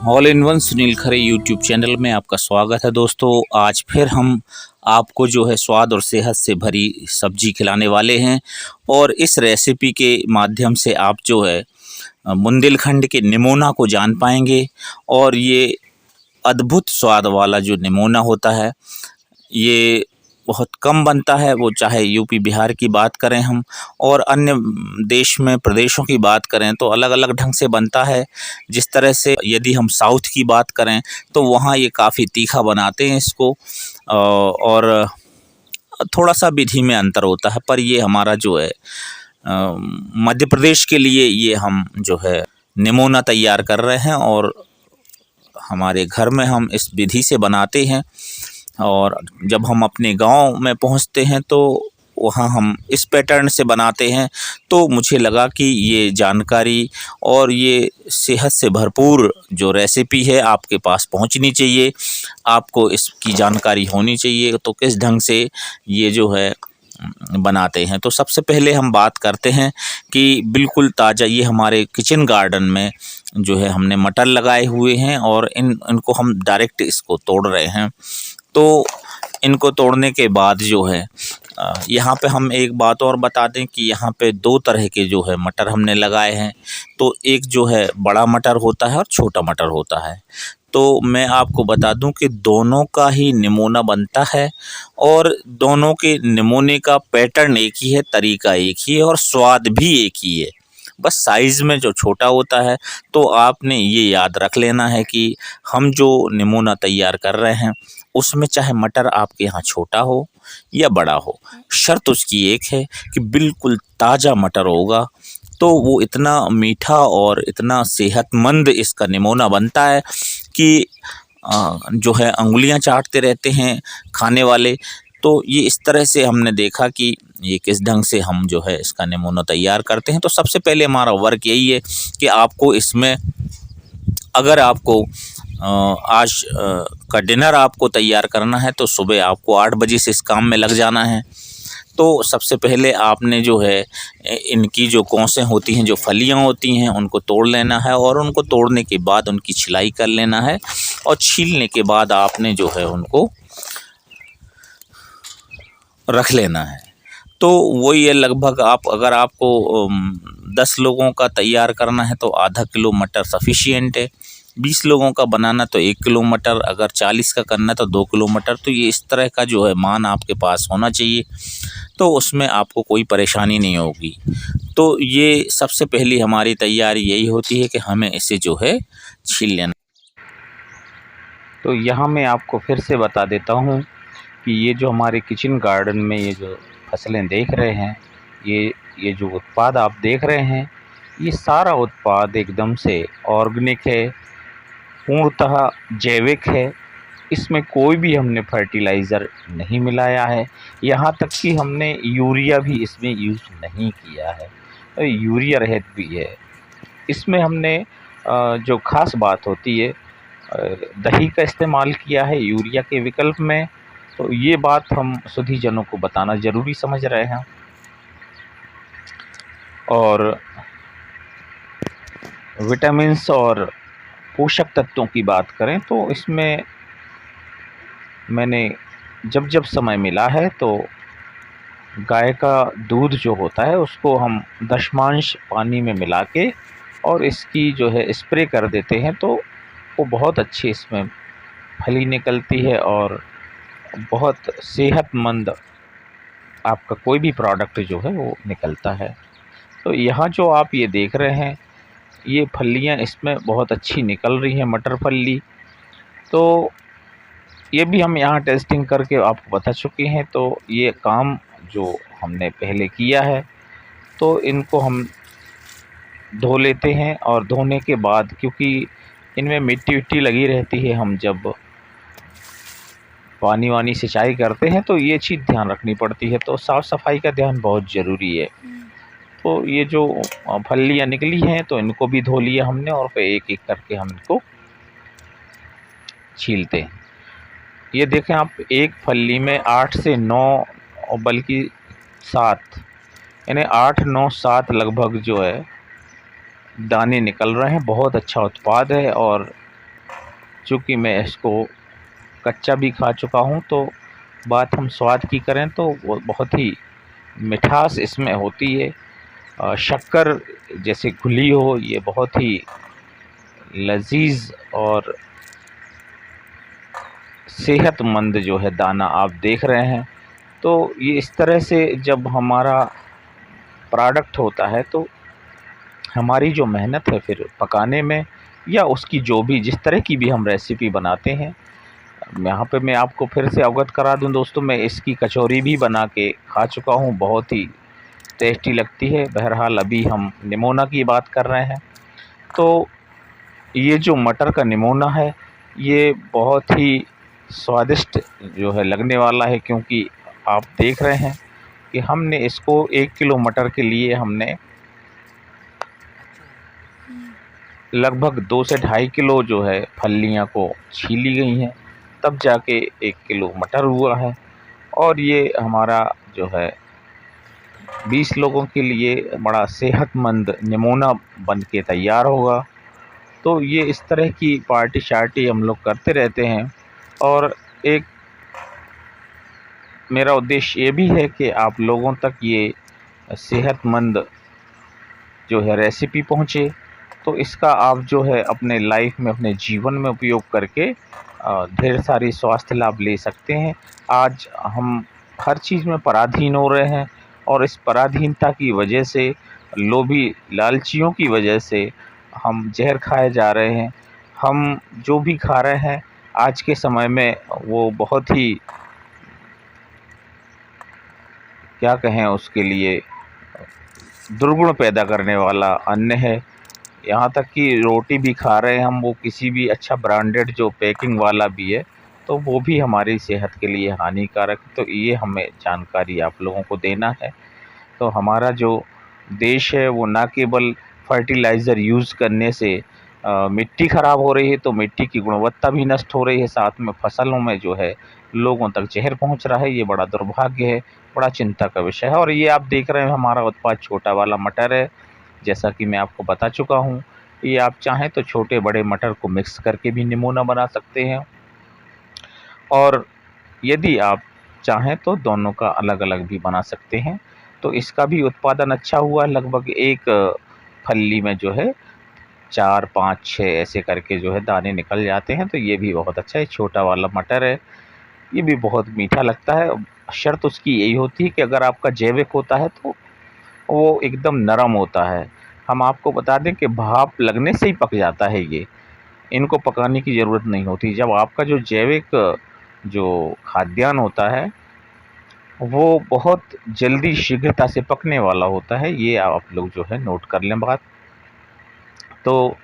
All in one Sunil Khare YouTube channel में आपका स्वागत है दोस्तों। आज फिर हम आपको जो है स्वाद और सेहत से भरी सब्जी खिलाने वाले हैं और इस रेसिपी के माध्यम से आप जो है बुंदेलखंड के निमोना को जान पाएंगे। और ये अद्भुत स्वाद वाला जो निमोना होता है ये बहुत कम बनता है, वो चाहे यूपी बिहार की बात करें हम और अन्य देश में प्रदेशों की बात करें तो अलग अलग ढंग से बनता है। जिस तरह से यदि हम साउथ की बात करें तो वहाँ ये काफ़ी तीखा बनाते हैं इसको और थोड़ा सा विधि में अंतर होता है। पर ये हमारा जो है मध्य प्रदेश के लिए ये हम जो है निमोना तैयार कर रहे हैं और हमारे घर में हम इस विधि से बनाते हैं। और जब हम अपने गांव में पहुंचते हैं तो वहाँ हम इस पैटर्न से बनाते हैं। तो मुझे लगा कि ये जानकारी और ये सेहत से भरपूर जो रेसिपी है आपके पास पहुंचनी चाहिए, आपको इसकी जानकारी होनी चाहिए तो किस ढंग से ये जो है बनाते हैं। तो सबसे पहले हम बात करते हैं कि बिल्कुल ताज़ा ये हमारे किचन गार्डन में जो है हमने मटर लगाए हुए हैं और इनको हम डायरेक्ट इसको तोड़ रहे हैं। तो इनको तोड़ने के बाद जो है यहाँ पे हम एक बात और बता दें कि यहाँ पे दो तरह के जो है मटर हमने लगाए हैं। तो एक जो है बड़ा मटर होता है और छोटा मटर होता है। तो मैं आपको बता दूं कि दोनों का ही निमोना बनता है और दोनों के निमोने का पैटर्न एक ही है, तरीका एक ही है और स्वाद भी एक ही है। बस साइज़ में जो छोटा होता है। तो आपने ये याद रख लेना है कि हम जो निमोना तैयार कर रहे हैं उसमें चाहे मटर आपके यहाँ छोटा हो या बड़ा हो, शर्त उसकी एक है कि बिल्कुल ताज़ा मटर होगा। तो वो इतना मीठा और इतना सेहतमंद इसका निमोना बनता है कि जो है अंगुलियां चाटते रहते हैं खाने वाले। तो ये इस तरह से हमने देखा कि ये किस ढंग से हम जो है इसका निमोना तैयार करते हैं। तो सबसे पहले हमारा वर्क यही है कि आपको इसमें अगर आपको आज का डिनर आपको तैयार करना है तो सुबह आपको 8 बजे से इस काम में लग जाना है। तो सबसे पहले आपने जो है इनकी जो कौसें होती हैं, जो फलियां होती हैं, उनको तोड़ लेना है और उनको तोड़ने के बाद उनकी छिलाई कर लेना है और छीलने के बाद आपने जो है उनको रख लेना है। तो वही है लगभग आप अगर आपको 10 लोगों का तैयार करना है तो आधा किलो मटर सफिशिएंट है। 20 लोगों का बनाना तो 1 किलो मटर, अगर 40 का करना तो 2 किलो मटर। तो ये इस तरह का जो है मान आपके पास होना चाहिए, तो उसमें आपको कोई परेशानी नहीं होगी। तो ये सबसे पहली हमारी तैयारी यही होती है कि हमें इसे जो है छील लेना। तो यहाँ मैं आपको फिर से बता देता हूँ कि ये जो हमारे किचन गार्डन में ये जो फसलें देख रहे हैं, ये जो उत्पाद आप देख रहे हैं, ये सारा उत्पाद एकदम से ऑर्गेनिक है, पूर्णतः जैविक है। इसमें कोई भी हमने फर्टिलाइज़र नहीं मिलाया है, यहाँ तक कि हमने यूरिया भी इसमें यूज़ नहीं किया है, तो यूरिया रहित भी है। इसमें हमने जो ख़ास बात होती है दही का इस्तेमाल किया है यूरिया के विकल्प में। तो ये बात हम सभी जनों को बताना ज़रूरी समझ रहे हैं। और विटामिन्स और पोषक तत्वों की बात करें तो इसमें मैंने जब जब समय मिला है तो गाय का दूध जो होता है उसको हम दशमांश पानी में मिला के और इसकी जो है स्प्रे कर देते हैं। तो वो बहुत अच्छी इसमें फली निकलती है और बहुत सेहतमंद आपका कोई भी प्रोडक्ट जो है वो निकलता है। तो यहाँ जो आप ये देख रहे हैं ये फलियाँ इसमें बहुत अच्छी निकल रही हैं, मटर फली। तो ये भी हम यहाँ टेस्टिंग करके आपको बता चुके हैं। तो ये काम जो हमने पहले किया है तो इनको हम धो लेते हैं और धोने के बाद क्योंकि इनमें मिट्टी विट्टी लगी रहती है, हम जब पानी वानी सिंचाई करते हैं तो ये चीज़ ध्यान रखनी पड़ती है। तो साफ़ सफाई का ध्यान बहुत ज़रूरी है। तो ये जो फलियाँ निकली हैं तो इनको भी धो लिया हमने और फिर एक एक करके हम इनको छीलते हैं। ये देखें आप, एक फली में 8 से 9 और बल्कि 7, यानी 8, 9, 7 लगभग जो है दाने निकल रहे हैं। बहुत अच्छा उत्पाद है और चूँकि मैं इसको कच्चा भी खा चुका हूँ, तो बात हम स्वाद की करें तो वो बहुत ही मिठास इसमें होती है। शक्कर जैसे घुली हो, ये बहुत ही लज़ीज़ और सेहतमंद जो है दाना आप देख रहे हैं। तो ये इस तरह से जब हमारा प्रोडक्ट होता है तो हमारी जो मेहनत है फिर पकाने में, या उसकी जो भी जिस तरह की भी हम रेसिपी बनाते हैं, यहाँ पे मैं आपको फिर से अवगत करा दूं दोस्तों, मैं इसकी कचौरी भी बना के खा चुका हूँ, बहुत ही टेस्टी लगती है। बहरहाल अभी हम निमोना की बात कर रहे हैं, तो ये जो मटर का निमोना है ये बहुत ही स्वादिष्ट जो है लगने वाला है, क्योंकि आप देख रहे हैं कि हमने इसको 1 किलो मटर के लिए हमने लगभग 2 से ढाई किलो जो है फलियां को छीली गई हैं, तब जाके 1 किलो मटर हुआ है। और ये हमारा जो है 20 लोगों के लिए बड़ा सेहतमंद निमोना बन के तैयार होगा। तो ये इस तरह की पार्टी शार्टी हम लोग करते रहते हैं, और एक मेरा उद्देश्य ये भी है कि आप लोगों तक ये सेहतमंद जो है रेसिपी पहुँचे, तो इसका आप जो है अपने लाइफ में, अपने जीवन में उपयोग करके ढेर सारी स्वास्थ्य लाभ ले सकते हैं। आज हम हर चीज़ में पराधीन हो रहे हैं, और इस पराधीनता की वजह से, लोभी लालचियों की वजह से हम जहर खाए जा रहे हैं। हम जो भी खा रहे हैं आज के समय में वो बहुत ही, क्या कहें उसके लिए, दुर्गुण पैदा करने वाला अन्न है। यहाँ तक कि रोटी भी खा रहे हैं हम, वो किसी भी अच्छा ब्रांडेड जो पैकिंग वाला भी है, तो वो भी हमारी सेहत के लिए हानिकारक है। तो ये हमें जानकारी आप लोगों को देना है। तो हमारा जो देश है वो ना केवल फर्टिलाइज़र यूज़ करने से मिट्टी ख़राब हो रही है, तो मिट्टी की गुणवत्ता भी नष्ट हो रही है, साथ में फसलों में जो है लोगों तक जहर पहुंच रहा है। ये बड़ा दुर्भाग्य है, बड़ा चिंता का विषय है। और ये आप देख रहे हैं हमारा उत्पाद छोटा वाला मटर है, जैसा कि मैं आपको बता चुका हूँ। ये आप चाहें तो छोटे बड़े मटर को मिक्स करके भी निमोना बना सकते हैं, और यदि आप चाहें तो दोनों का अलग अलग भी बना सकते हैं। तो इसका भी उत्पादन अच्छा हुआ है, लगभग एक फल्ली में जो है 4, 5, 6 ऐसे करके जो है दाने निकल जाते हैं। तो ये भी बहुत अच्छा है, छोटा वाला मटर है, ये भी बहुत मीठा लगता है। शर्त उसकी यही होती है कि अगर आपका जैविक होता है तो वो एकदम नरम होता है। हम आपको बता दें कि भाप लगने से ही पक जाता है ये, इनको पकाने की ज़रूरत नहीं होती। जब आपका जो जैविक जो खाद्यान्न होता है वो बहुत जल्दी शीघ्रता से पकने वाला होता है, ये आप लोग जो है नोट कर लें बात। तो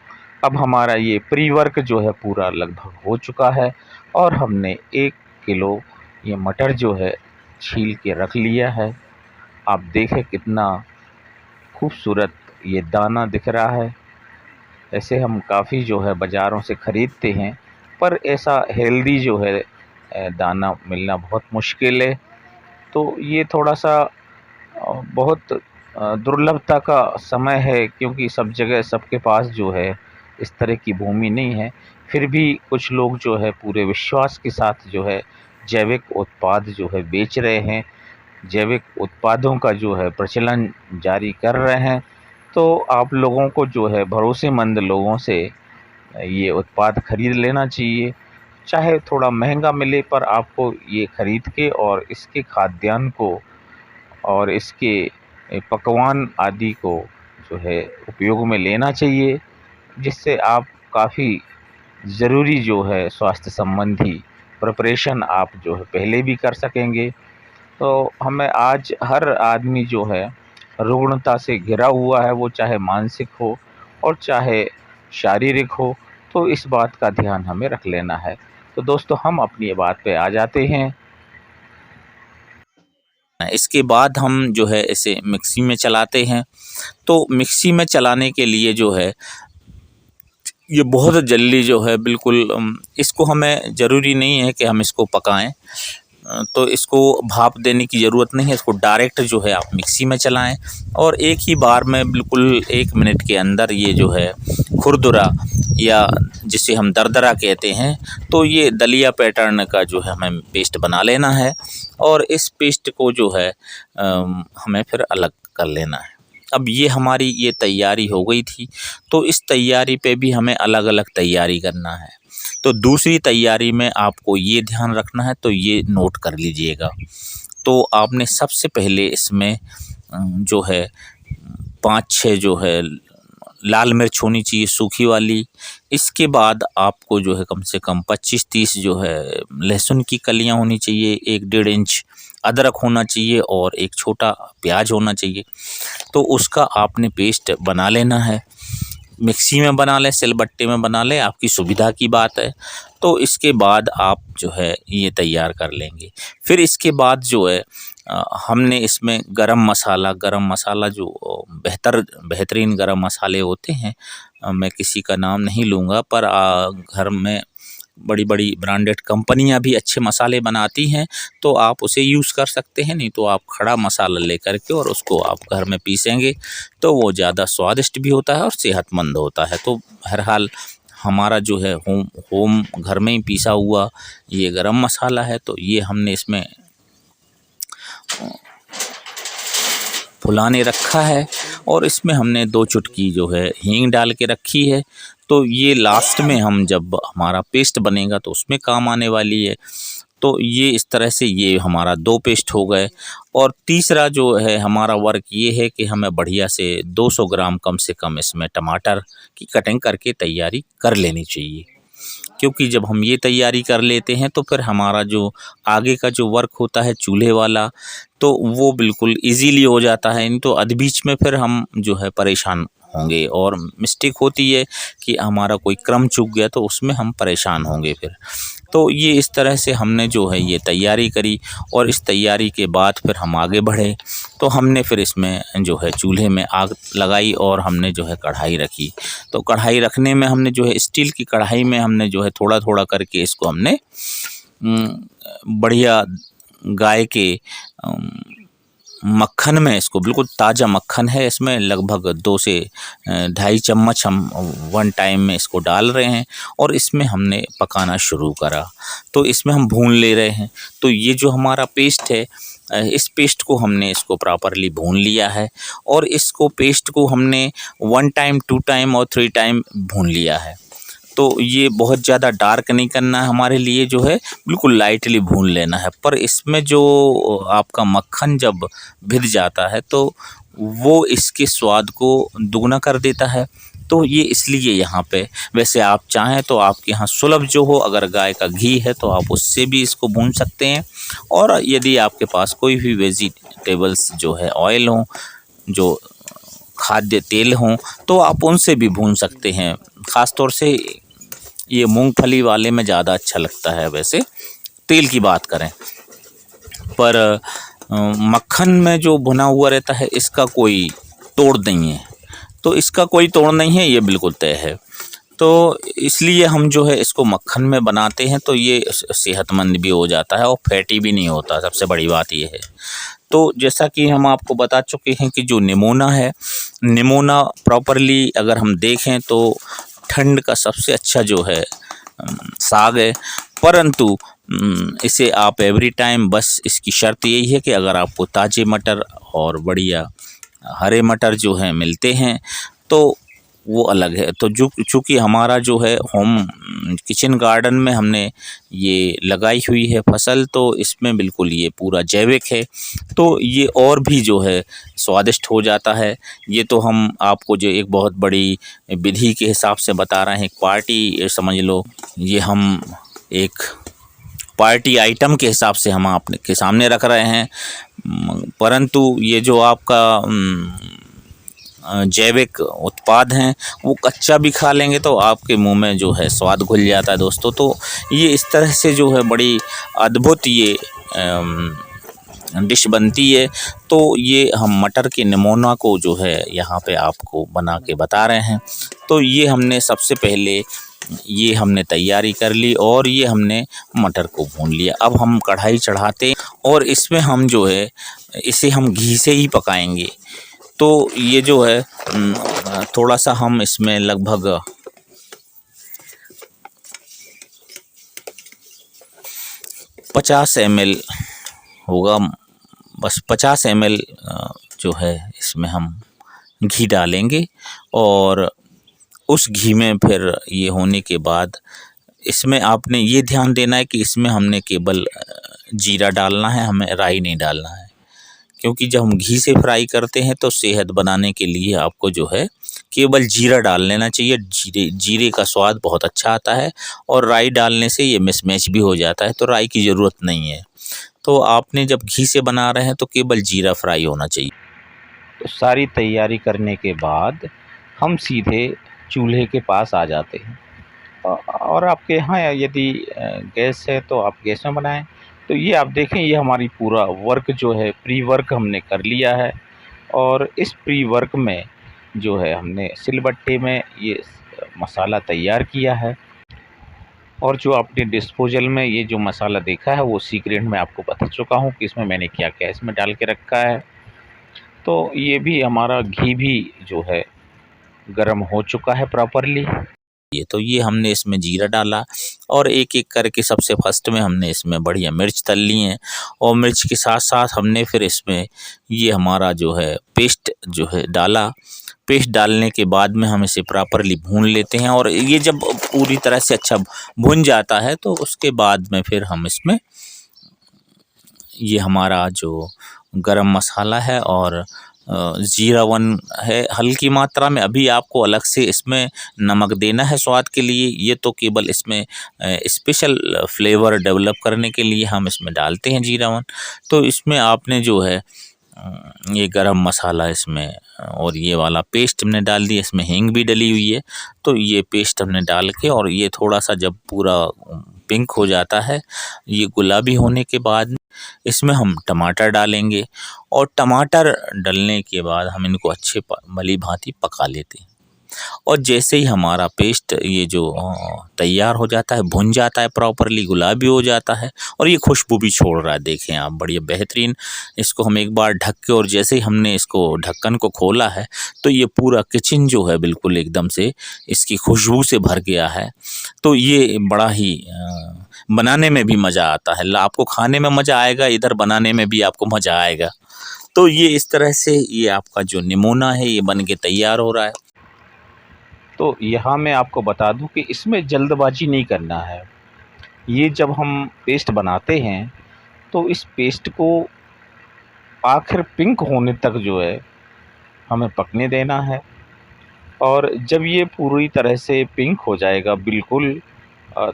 अब हमारा ये प्री वर्क जो है पूरा लगभग हो चुका है, और हमने 1 किलो ये मटर जो है छील के रख लिया है। आप देखें कितना खूबसूरत ये दाना दिख रहा है। ऐसे हम काफ़ी जो है बाज़ारों से ख़रीदते हैं, पर ऐसा हेल्दी जो है दाना मिलना बहुत मुश्किल है। तो ये थोड़ा-सा बहुत दुर्लभता का समय है, क्योंकि सब जगह सबके पास जो है इस तरह की भूमि नहीं है। फिर भी कुछ लोग जो है पूरे विश्वास के साथ जो है जैविक उत्पाद जो है बेच रहे हैं, जैविक उत्पादों का जो है प्रचलन जारी कर रहे हैं। तो आप लोगों को जो है भरोसेमंद लोगों से ये उत्पाद खरीद लेना चाहिए, चाहे थोड़ा महंगा मिले, पर आपको ये खरीद के और इसके खाद्यान्न को और इसके पकवान आदि को जो है उपयोग में लेना चाहिए, जिससे आप काफ़ी ज़रूरी जो है स्वास्थ्य संबंधी प्रिपरेशन आप जो है पहले भी कर सकेंगे। तो हमें आज हर आदमी जो है रुग्णता से घिरा हुआ है, वो चाहे मानसिक हो और चाहे शारीरिक हो, तो इस बात का ध्यान हमें रख लेना है। तो दोस्तों हम अपनी बात पे आ जाते हैं। इसके बाद हम जो है इसे मिक्सी में चलाते हैं। तो मिक्सी में चलाने के लिए जो है ये बहुत जल्दी जो है बिल्कुल इसको हमें ज़रूरी नहीं है कि हम इसको पकाएं, तो इसको भाप देने की ज़रूरत नहीं है। इसको डायरेक्ट जो है आप मिक्सी में चलाएं, और एक ही बार में बिल्कुल 1 मिनट के अंदर ये जो है खुरदुरा या जिसे हम दरदरा कहते हैं। तो ये दलिया पैटर्न का जो है हमें पेस्ट बना लेना है और इस पेस्ट को जो है हमें फिर अलग कर लेना है। अब ये हमारी ये तैयारी हो गई थी, तो इस तैयारी पे भी हमें अलग अलग तैयारी करना है। तो दूसरी तैयारी में आपको ये ध्यान रखना है, तो ये नोट कर लीजिएगा। तो आपने सबसे पहले इसमें जो है 5-6 जो है लाल मिर्च होनी चाहिए सूखी वाली। इसके बाद आपको जो है कम से कम 25-30 जो है लहसुन की कलियां होनी चाहिए, 1-1.5 इंच अदरक होना चाहिए और एक छोटा प्याज होना चाहिए। तो उसका आपने पेस्ट बना लेना है। मिक्सी में बना लें, सिलबट्टे में बना लें, आपकी सुविधा की बात है। तो इसके बाद आप जो है ये तैयार कर लेंगे। फिर इसके बाद जो है हमने इसमें गरम मसाला जो बेहतरीन गरम मसाले होते हैं, मैं किसी का नाम नहीं लूँगा, पर घर में बड़ी ब्रांडेड कंपनियां भी अच्छे मसाले बनाती हैं, तो आप उसे यूज़ कर सकते हैं। नहीं तो आप खड़ा मसाला लेकर के और उसको आप घर में पीसेंगे तो वो ज़्यादा स्वादिष्ट भी होता है और सेहतमंद होता है। तो बहरहाल हमारा जो है होम घर में ही पीसा हुआ ये गरम मसाला है, तो ये हमने इसमें फुलाने रखा है और इसमें हमने 2 चुटकी जो है हींग डाल के रखी है। तो ये लास्ट में हम जब हमारा पेस्ट बनेगा तो उसमें काम आने वाली है। तो ये इस तरह से ये हमारा 2 पेस्ट हो गए। और तीसरा जो है हमारा वर्क ये है कि हमें बढ़िया से 200 ग्राम कम से कम इसमें टमाटर की कटिंग करके तैयारी कर लेनी चाहिए, क्योंकि जब हम ये तैयारी कर लेते हैं तो फिर हमारा जो आगे का जो वर्क होता है चूल्हे वाला, तो वो बिल्कुल इजीली हो जाता है। नहीं तो अध बीच में फिर हम जो है परेशान होंगे और मिस्टेक होती है कि हमारा कोई क्रम चूक गया तो उसमें हम परेशान होंगे फिर। तो ये इस तरह से हमने जो है ये तैयारी करी और इस तैयारी के बाद फिर हम आगे बढ़े। तो हमने फिर इसमें जो है चूल्हे में आग लगाई और हमने जो है कढ़ाई रखी। तो कढ़ाई रखने में हमने जो है स्टील की कढ़ाई में हमने जो है थोड़ा थोड़ा करके इसको हमने बढ़िया गाय के मक्खन में, इसको बिल्कुल ताज़ा मक्खन है, इसमें लगभग 2 से 2.5 चम्मच हम 1 टाइम में इसको डाल रहे हैं और इसमें हमने पकाना शुरू करा। तो इसमें हम भून ले रहे हैं। तो ये जो हमारा पेस्ट है, इस पेस्ट को हमने इसको प्रॉपरली भून लिया है और इसको पेस्ट को हमने 1 टाइम, 2 टाइम और 3 टाइम भून लिया है। तो ये बहुत ज़्यादा डार्क नहीं करना है हमारे लिए, जो है बिल्कुल लाइटली भून लेना है। पर इसमें जो आपका मक्खन जब भिद जाता है तो वो इसके स्वाद को दुगना कर देता है। तो ये इसलिए यहाँ पे, वैसे आप चाहें तो आपके यहाँ सुलभ जो हो, अगर गाय का घी है तो आप उससे भी इसको भून सकते हैं, और यदि आपके पास कोई भी वेजिटेबल्स जो है ऑयल हो, जो खाद्य तेल हों, तो आप उनसे भी भून सकते हैं। ख़ास तौर से ये मूंगफली वाले में ज़्यादा अच्छा लगता है वैसे तेल की बात करें, पर मक्खन में जो भुना हुआ रहता है इसका कोई तोड़ नहीं है। तो इसका कोई तोड़ नहीं है, ये बिल्कुल तय है। तो इसलिए हम जो है इसको मक्खन में बनाते हैं तो ये सेहतमंद भी हो जाता है और फैटी भी नहीं होता, सबसे बड़ी बात ये है। तो जैसा कि हम आपको बता चुके हैं कि जो निमोना है, निमोना प्रॉपरली अगर हम देखें तो ठंड का सबसे अच्छा जो है साग है, परंतु इसे आप एवरी टाइम, बस इसकी शर्त यही है कि अगर आपको ताज़े मटर और बढ़िया हरे मटर जो हैं मिलते हैं तो वो अलग है। तो जो चूँकि हमारा जो है होम किचन गार्डन में हमने ये लगाई हुई है फसल, तो इसमें बिल्कुल ये पूरा जैविक है, तो ये और भी जो है स्वादिष्ट हो जाता है। ये तो हम आपको जो एक बहुत बड़ी विधि के हिसाब से बता रहे हैं, एक पार्टी समझ लो, ये हम एक पार्टी आइटम के हिसाब से हम आपके सामने रख रहे हैं। परंतु ये जो आपका जैविक उत्पाद हैं वो कच्चा भी खा लेंगे तो आपके मुंह में जो है स्वाद घुल जाता है दोस्तों। तो ये इस तरह से जो है बड़ी अद्भुत ये डिश बनती है। तो ये हम मटर के निमोना को जो है यहाँ पे आपको बना के बता रहे हैं। तो ये हमने सबसे पहले ये हमने तैयारी कर ली और ये हमने मटर को भून लिया। अब हम कढ़ाई चढ़ाते और इसमें हम जो है इसे हम घी से ही पकाएंगे। तो ये जो है थोड़ा सा हम इसमें लगभग 50 ml होगा, बस 50 ml जो है इसमें हम घी डालेंगे। और उस घी में फिर ये होने के बाद इसमें आपने ये ध्यान देना है कि इसमें हमने केवल जीरा डालना है, हमें राई नहीं डालना है। क्योंकि जब हम घी से फ्राई करते हैं तो सेहत बनाने के लिए आपको जो है केवल जीरा डाल लेना चाहिए। जीरे का स्वाद बहुत अच्छा आता है और राई डालने से ये मिसमैच भी हो जाता है, तो राई की ज़रूरत नहीं है। तो आपने जब घी से बना रहे हैं तो केवल जीरा फ्राई होना चाहिए। तो सारी तैयारी करने के बाद हम सीधे चूल्हे के पास आ जाते हैं। और आपके यहाँ यदि गैस है तो आप गैस में बनाएं। तो ये आप देखें, ये हमारी पूरा वर्क जो है, प्री वर्क हमने कर लिया है। और इस प्री वर्क में जो है हमने सिलबट्टे में ये मसाला तैयार किया है। और जो आपने डिस्पोजल में ये जो मसाला देखा है वो सीक्रेट में आपको बता चुका हूँ कि इसमें मैंने क्या क्या इसमें डाल के रखा है। तो ये भी हमारा घी भी जो है गर्म हो चुका है प्रॉपरली। ये हमने इसमें जीरा डाला और एक एक करके सबसे फर्स्ट में हमने इसमें बढ़िया मिर्च तल ली हैं। और मिर्च के साथ साथ हमने फिर इसमें ये हमारा जो है पेस्ट जो है डाला। पेस्ट डालने के बाद में हम इसे प्रॉपरली भून लेते हैं। और ये जब पूरी तरह से अच्छा भुन जाता है तो उसके बाद में फिर हम इसमें ये हमारा जो गरम मसाला है और जीरा वन है हल्की मात्रा में। अभी आपको अलग से इसमें नमक देना है स्वाद के लिए। ये तो केवल इसमें स्पेशल फ्लेवर डेवलप करने के लिए हम इसमें डालते हैं जीरा वन। तो इसमें आपने जो है ये गरम मसाला इसमें और ये वाला पेस्ट हमने डाल दिया। इसमें हींग भी डली हुई है। तो ये पेस्ट हमने डाल के और ये थोड़ा सा जब पूरा पिंक हो जाता है, ये गुलाबी होने के बाद इसमें हम टमाटर डालेंगे। और टमाटर डलने के बाद हम इनको अच्छे भली भांति पका लेते हैं। और जैसे ही हमारा पेस्ट ये जो तैयार हो जाता है, भुन जाता है प्रॉपरली, गुलाबी हो जाता है और ये खुशबू भी छोड़ रहा है, देखें आप, बढ़िया बेहतरीन। इसको हम एक बार ढक के, और जैसे ही हमने इसको ढक्कन को खोला है तो ये पूरा किचन जो है बिल्कुल एकदम से इसकी खुशबू से भर गया है। तो ये बड़ा ही बनाने में भी मज़ा आता है। आपको खाने में मज़ा आएगा, इधर बनाने में भी आपको मज़ा आएगा। तो ये इस तरह से ये आपका जो नमूना है ये बन के तैयार हो रहा है। तो यहाँ मैं आपको बता दूं कि इसमें जल्दबाजी नहीं करना है। ये जब हम पेस्ट बनाते हैं तो इस पेस्ट को आखिर पिंक होने तक जो है हमें पकने देना है। और जब ये पूरी तरह से पिंक हो जाएगा, बिल्कुल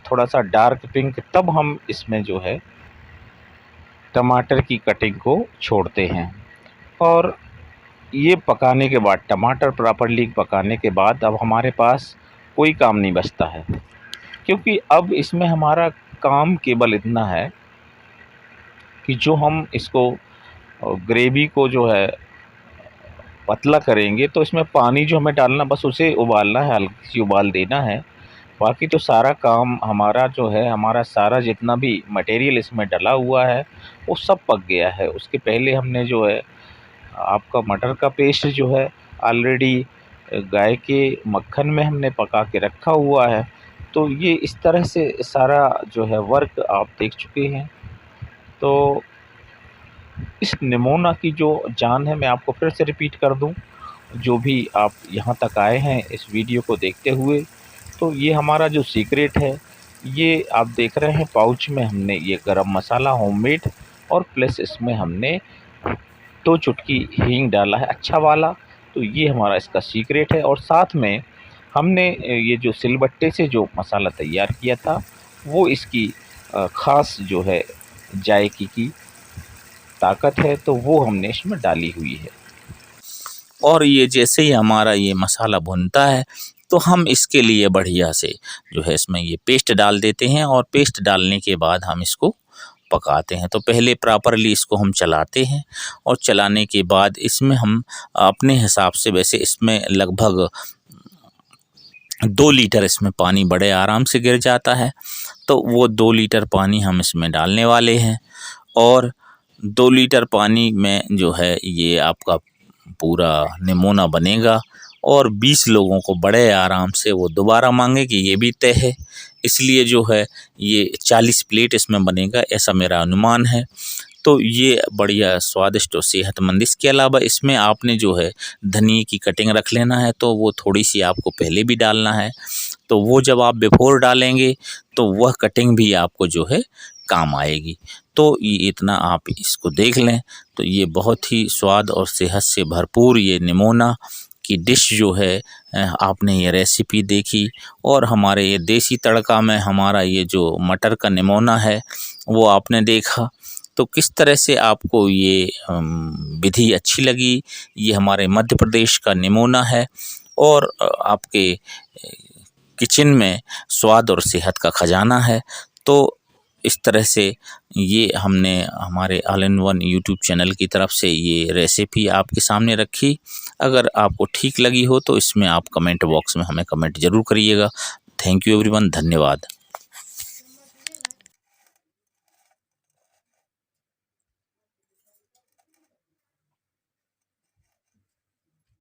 थोड़ा सा डार्क पिंक, तब हम इसमें जो है टमाटर की कटिंग को छोड़ते हैं। और ये पकाने के बाद, टमाटर प्रॉपरली पकाने के बाद, अब हमारे पास कोई काम नहीं बचता है। क्योंकि अब इसमें हमारा काम केवल इतना है कि जो हम इसको ग्रेवी को जो है पतला करेंगे तो इसमें पानी जो हमें डालना, बस उसे उबालना है, हल्की सी उबाल देना है। बाकी तो सारा काम हमारा जो है, हमारा सारा जितना भी मटेरियल इसमें डला हुआ है वो सब पक गया है। उसके पहले हमने जो है आपका मटर का पेस्ट जो है ऑलरेडी गाय के मक्खन में हमने पका के रखा हुआ है। तो ये इस तरह से सारा जो है वर्क आप देख चुके हैं। तो इस नमूना की जो जान है, मैं आपको फिर से रिपीट कर दूं, जो भी आप यहाँ तक आए हैं इस वीडियो को देखते हुए, तो ये हमारा जो सीक्रेट है, ये आप देख रहे हैं पाउच में हमने ये गरम मसाला होममेड और प्लस इसमें हमने 2 चुटकी हींग डाला है अच्छा वाला। तो ये हमारा इसका सीक्रेट है। और साथ में हमने ये जो सिलबट्टे से जो मसाला तैयार किया था वो इसकी ख़ास जो है जायके की ताकत है, तो वो हमने इसमें डाली हुई है। और ये जैसे ही हमारा ये मसाला भुनता है तो हम इसके लिए बढ़िया से जो है इसमें ये पेस्ट डाल देते हैं। और पेस्ट डालने के बाद हम इसको पकाते हैं। तो पहले प्रॉपरली इसको हम चलाते हैं और चलाने के बाद इसमें हम अपने हिसाब से, वैसे इसमें लगभग 2 लीटर इसमें पानी बड़े आराम से गिर जाता है। तो वो 2 लीटर पानी हम इसमें डालने वाले हैं। और 2 लीटर पानी में जो है ये आपका पूरा नमूना बनेगा। और 20 लोगों को बड़े आराम से वो दोबारा मांगे कि ये भी तय है। इसलिए जो है ये 40 प्लेट इसमें बनेगा, ऐसा मेरा अनुमान है। तो ये बढ़िया स्वादिष्ट और सेहतमंद। इसके अलावा इसमें आपने जो है धनिए की कटिंग रख लेना है, तो वो थोड़ी सी आपको पहले भी डालना है, तो वो जब आप बिफोर डालेंगे तो वह कटिंग भी आपको जो है काम आएगी। तो ये इतना आप इसको देख लें, तो ये बहुत ही स्वाद और सेहत से भरपूर ये निमोना की डिश जो है आपने ये रेसिपी देखी, और हमारे ये देसी तड़का में हमारा ये जो मटर का निमोना है वो आपने देखा। तो किस तरह से आपको ये विधि अच्छी लगी। ये हमारे मध्य प्रदेश का निमोना है और आपके किचन में स्वाद और सेहत का खजाना है। तो इस तरह से ये हमने हमारे all in one YouTube channel की तरफ से ये रेसिपी आपके सामने रखी। अगर आपको ठीक लगी हो तो इसमें आप कमेंट बॉक्स में हमें कमेंट ज़रूर करिएगा। थैंक यू एवरीवन, धन्यवाद।